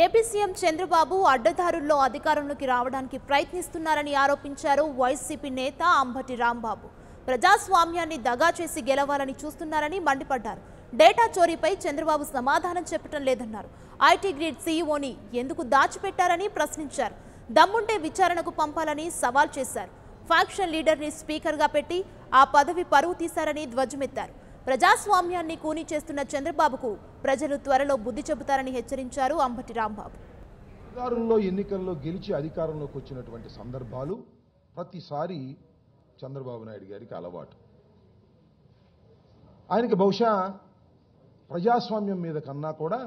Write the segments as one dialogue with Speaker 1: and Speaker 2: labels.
Speaker 1: AP CM Chandrababu అడ్డదారుల్లో అధికారంలోకి రావడానికి ప్రయత్నిస్తున్నారని ఆరోపించారు వైసీపీ నేత అంబటి రాంబాబు. ప్రజాస్వామ్యాన్ని దగా చేసి గెలవాలని చూస్తున్నారని మండిపడ్డారు. డేటా చోరీపై చంద్రబాబు సమాధానం చెప్పడం లేదన్నారు. ఐటీ గ్రిడ్ సీఈఓని ఎందుకు దాచిపెట్టారని ప్రశ్నించారు. దమ్ముంటే విచారణకు పంపాలని సవాల్ చేశారు. ఫ్యాక్షన్ లీడర్ని స్పీకర్గా పెట్టి ఆ పదవి పరువు తీశారని ధ్వజమెత్తారు. ప్రజాస్వామ్యాన్ని కూని చేస్తున్న చంద్రబాబుకు ప్రజలు త్వరలో బుద్ధి చెబుతారని హెచ్చరించారు అంబటి రాంబాబు.
Speaker 2: ఎన్నికల్లో గెలిచి అధికారంలోకి వచ్చినటువంటి సందర్భాలు ప్రతిసారి చంద్రబాబు నాయుడు గారికి అలవాటు. ఆయనకి బహుశా ప్రజాస్వామ్యం మీద కన్నా కూడా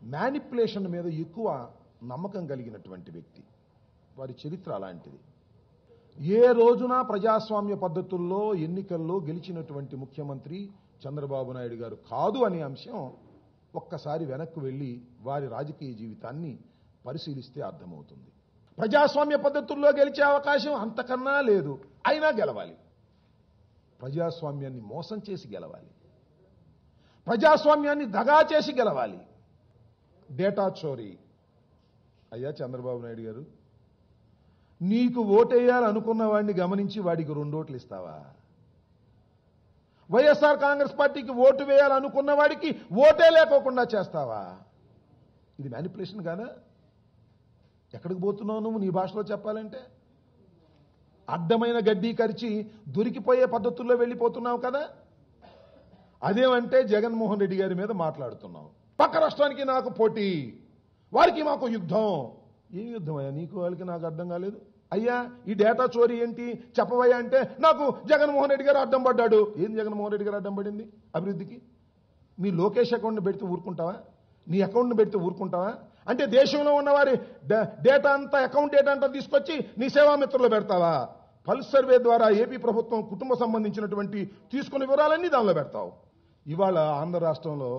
Speaker 2: మ్యానిపులేషన్ మీద ఎక్కువ నమ్మకం కలిగినటువంటి వ్యక్తి. వారి చరిత్ర అలాంటిది. ఏ రోజున ప్రజాస్వామ్య పద్ధతుల్లో ఎన్నికల్లో గెలిచినటువంటి ముఖ్యమంత్రి చంద్రబాబు నాయుడు గారు కాదు అనే అంశం ఒక్కసారి వెనక్కు వెళ్లి వారి రాజకీయ జీవితాన్ని పరిశీలిస్తే అర్థమవుతుంది. ప్రజాస్వామ్య పద్ధతుల్లో గెలిచే అవకాశం అంతకన్నా లేదు. అయినా గెలవాలి. ప్రజాస్వామ్యాన్ని మోసం చేసి గెలవాలి. ప్రజాస్వామ్యాన్ని దగా చేసి గెలవాలి. డేటా చోరీ. అయ్యా చంద్రబాబు నాయుడు గారు, నీకు ఓటేయాలనుకున్న వాడిని గమనించి వాడికి 2 ఓట్లు ఇస్తావా? వైఎస్ఆర్ కాంగ్రెస్ పార్టీకి ఓటు వేయాలనుకున్న వాడికి ఓటే లేకోకుండా చేస్తావా? ఇది మ్యానిపులేషన్ కాదా? ఎక్కడికి పోతున్నావు నువ్వు నీ భాషలో చెప్పాలంటే? అడ్డమైన గడ్డి కరిచి దొరికిపోయే పద్ధతుల్లో వెళ్ళిపోతున్నావు కదా. అదేమంటే జగన్మోహన్ రెడ్డి గారి మీద మాట్లాడుతున్నావు. పక్క రాష్ట్రానికి నాకు పోటీ, వారికి మాకు యుద్ధం. ఏం యుద్ధం అయ్యా నీకు వాళ్ళకి? నాకు అర్థం కాలేదు. అయ్యా ఈ డేటా చోరీ ఏంటి చెప్పవయ్యా అంటే నాకు జగన్మోహన్ రెడ్డి గారు అడ్డం పడ్డాడు. ఏం జగన్మోహన్ రెడ్డి గారు అడ్డం పడింది అభివృద్ధికి? మీ లోకేష్ అకౌంట్ని పెడితే ఊరుకుంటావా? నీ అకౌంట్ని పెడితే ఊరుకుంటావా? అంటే దేశంలో ఉన్నవారి డేటా అంతా, అకౌంట్ డేటా అంతా తీసుకొచ్చి నీ సేవామిత్రులు పెడతావా? పల్స్ సర్వే ద్వారా ఏపీ ప్రభుత్వం కుటుంబ సంబంధించినటువంటి తీసుకున్న వివరాలన్నీ దానిలో పెడతావు. ఇవాళ ఆంధ్ర రాష్ట్రంలో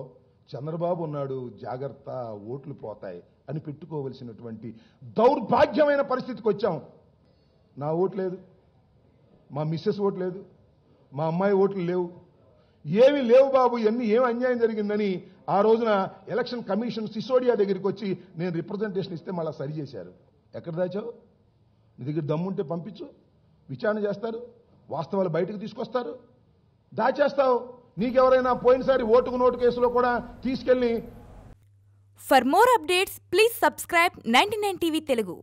Speaker 2: చంద్రబాబు ఉన్నాడు, జాగ్రత్త ఓట్లు పోతాయి అని పెట్టుకోవలసినటువంటి దౌర్భాగ్యమైన పరిస్థితికి వచ్చాం. నా ఓటు లేదు, మా మిస్సెస్ ఓటు లేదు, మా అమ్మాయి ఓట్లు లేవు, ఏమీ లేవు బాబు, ఇవన్నీ ఏం అన్యాయం జరిగిందని ఆ రోజున ఎలక్షన్ కమిషన్ సిసోడియా దగ్గరికి వచ్చి నేను రిప్రజెంటేషన్ ఇస్తే మళ్ళీ సరి చేశారు. ఎక్కడ దాచావు? నీ దగ్గర దమ్ముంటే పంపించు, విచారణ చేస్తారు, వాస్తవాలు బయటకు తీసుకొస్తారు. దాచేస్తావు. నీకెవరైనా పోయినసారి ఓటుకు నోటు కేసులో కూడా తీసుకెళ్లి.
Speaker 3: For more updates, please subscribe 99 TV Telugu.